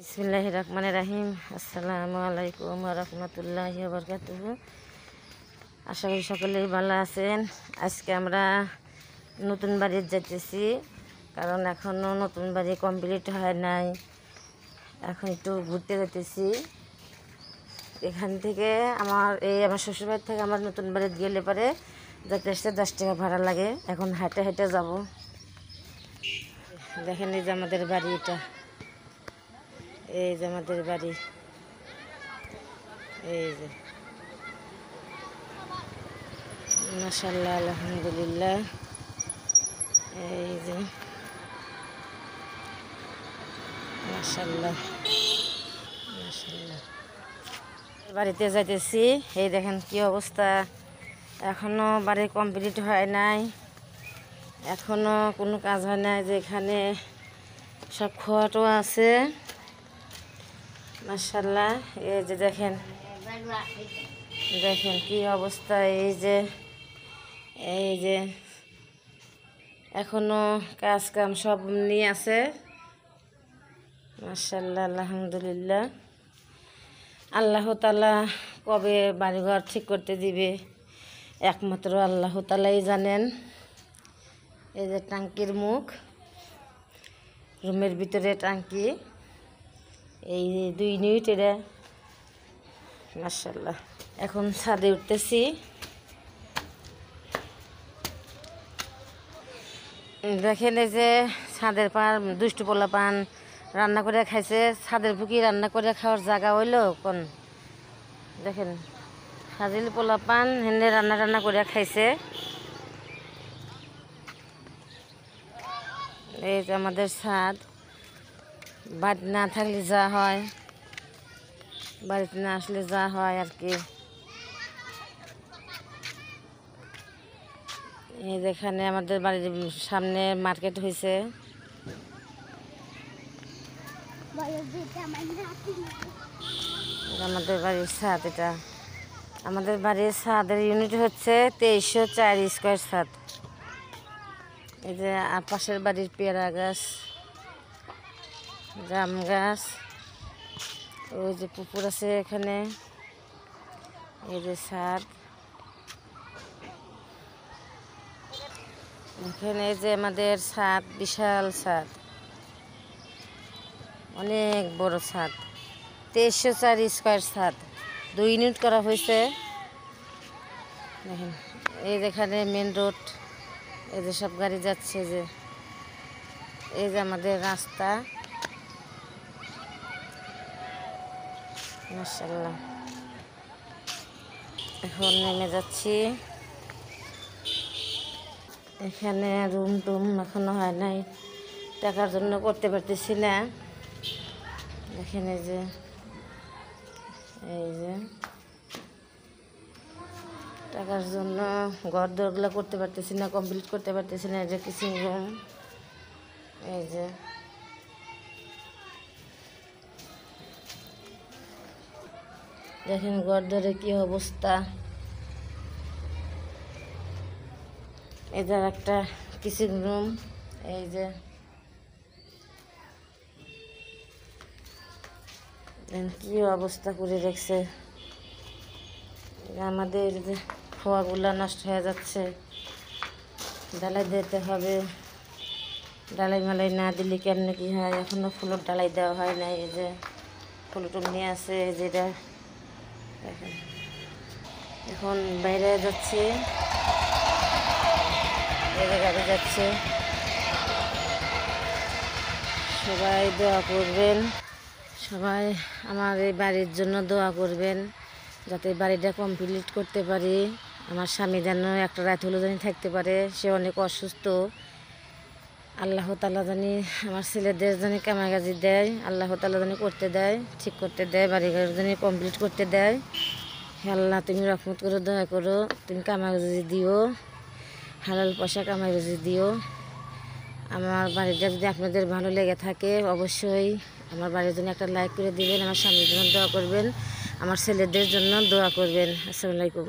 বিসমিল্লাহির রহমানির রহিম। আসসালামু আলাইকুম ওয়া রাহমাতুল্লাহি ওয়া বারাকাতুহু। আশা করি সকলেই ভালো আছেন। আজকে আমরা নতুন বাড়ি যাইতেছি, কারণ এখনও নতুন বাড়ি কমপ্লিট হয় নাই। এখন একটু ঘুরতে যেতেছি। এখান থেকে আমার শ্বশুরবাড়ি থেকে আমার নতুন বাড়ি গেলে পরে যেতে আসতে 10 টাকা ভাড়া লাগে। এখন হেঁটে হেঁটে যাব। দেখেন এই যে আমাদের বাড়ি, এই যে আমাদের বাড়ি, এই যে মাশাআল্লাহ আলহামদুলিল্লাহ। এই যে মাশাআল্লাহ মাশাআল্লাহ। বাড়িতে যাইতেছি। এই দেখেন কি অবস্থা, এখনো বাড়ি কমপ্লিট হয় নাই, এখনো কোনো কাজ হয় নাই। যে এখানে সব খোয়াটো আছে মাশাআল্লাহ। এই যে দেখেন দেখেন কি অবস্থা। এই যে এখনো কাজ কাম সব নিয়ে আছে মাশাআল্লাহ আলহামদুলিল্লাহ। আল্লাহ তাআলা কবে বাড়িঘর ঠিক করতে দিবে একমাত্র আল্লাহ তাআলাই জানেন। এই যে টাঙ্কির মুখ, রুমের ভিতরে টাঙ্কি, এই 2 ইউনিট এটা মাশাআল্লাহ। এখন ছাদে উঠতেছি। দেখেন এই যে ছাদের পার দুষ্টু পোলা পান রান্না করে খাইছে। ছাদের ফুকি রান্না করে খাওয়ার জায়গা হইলো কোন? দেখেন ফাজিল পোলা পান হেনে রান্না করে খাইছে। এই যে আমাদের ছাদ। বাড়ি না থাকলে যা হয়, বাড়িতে না আসলে যা হয় আর কি। এই যেখানে আমাদের বাড়ির সামনে মার্কেট হয়েছে। আমাদের বাড়ির ছাদ, এটা আমাদের বাড়ির ছাদের ইউনিট হচ্ছে 2304 স্কোয়ার ছাদ। এই যে পাশের বাড়ির পেয়ারা গাছ, জাম গাছ, ওই যে পুকুর আছে এখানে। এই যে ছাদ, এখানে যে আমাদের ছাদ, বিশাল ছাদ, অনেক বড় ছাদ, 2304 স্কোয়ার ছাদ, 2 ইউনিট করা হয়েছে। দেখেন এই যেখানে মেন রোড, এই যে সব গাড়ি যাচ্ছে। যে এই যে আমাদের রাস্তা মাশাআল্লাহ। এখন নেমে যাচ্ছি। এখানে রুম টুম এখনো হয় নাই, টাকার জন্য করতে পারতেছি না। দেখেন এই যে টাকার জন্য ঘর দরগুলো করতে পারতেছি না, কমপ্লিট করতে পারতেছি না। এই যে কিচেন রুম, এই যে দেখেন ঘর ধরে কি অবস্থা। এই যে একটা কিচেন রুম, এই যে কি অবস্থা করে রেখেছে। আমাদের যে খোয়াগুলা নষ্ট হয়ে যাচ্ছে, ডালাই দিতে হবে। ডালাই মালাই না দিলে কেমনে কি হয়। এখনো ফুলের ডালাই দেওয়া হয় না। এই যে ফুল টুল নিয়ে আছে, যেটা দেখেন। এখন বাইরে যাচ্ছে, গাড়ি যাচ্ছে। সবাই দোয়া করবেন, সবাই আমার এই বাড়ির জন্য দোয়া করবেন, যাতে বাড়িটা কমপ্লিট করতে পারি। আমার স্বামী যেন একটা রাত হলো জানি থাকতে পারে, সে অনেক অসুস্থ। আল্লাহ তাআলা জানি আমার ছেলেদের জানি কামাকাজি দেয়, আল্লাহ তাআলা জানি করতে দেয়, ঠিক করতে দেয়, বাড়িঘর জানি কমপ্লিট করতে দেয়। হে আল্লাহ, তুমি রহমত করো, দয়া করো, তুমি কামাকাজি দিও, হালাল পয়সা কামাই রুজি দিও। আমার বাড়িটা যদি আপনাদের ভালো লেগে থাকে, অবশ্যই আমার বাড়ির জন্য একটা লাইক করে দিবেন, আমার স্বামীর জন্য দোয়া করবেন, আমার ছেলেদের জন্য দোয়া করবেন। আসসালামু আলাইকুম।